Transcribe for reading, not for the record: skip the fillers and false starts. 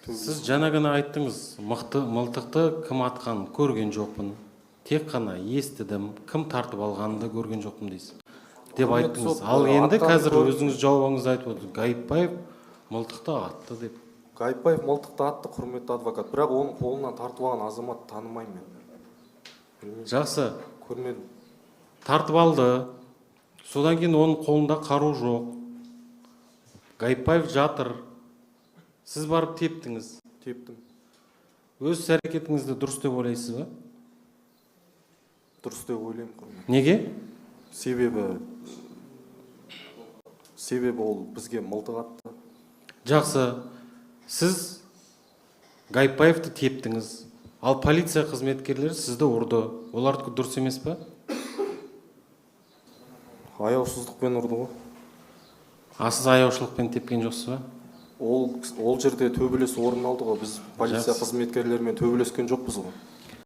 Сіз жаңа ғана айттыңыз, мылтықты кім атқан көрген жоқпын. Тек қана естідім, кім тартып алғанды көрген жоқпын дейсіз. Деп айттыңыз. Ал енді қазір өзіңіз жауабыңызды айтып отырсыз. Ғайыпбаев мылтықты атты деп. Ғайыпбаев мылтықты атты, құрметті адвокат. Бірақ оның қолынан тартып алған азамат танымаймын мен. Жақсы. Көрмедім. Тартып алды. Содан кейін оның қолында қару жоқ. Ғайыпбаев жатыр. Сіз барып тептіңіз. Тептім. Өз әрекетіңізді дұрыс деп ойлайсыз ба? Дұрыс деп ойлаймын, құрметті. Неге? Себебі ол бізге мылтық атты. Жақсы. Сіз Ғайыпбаевты тептіңіз. Ал полиция қызметкерлері сізді ұрды. Олардікі дұрыс емес па? Аяусыздықпен ұрды ғой. Сіз аяушылықпен тепкен жоқсыз ба? Ол жерде төбелес орын алды ғой. Біз полиция қызметкерлерімен төбелескен жоқпыз ғой.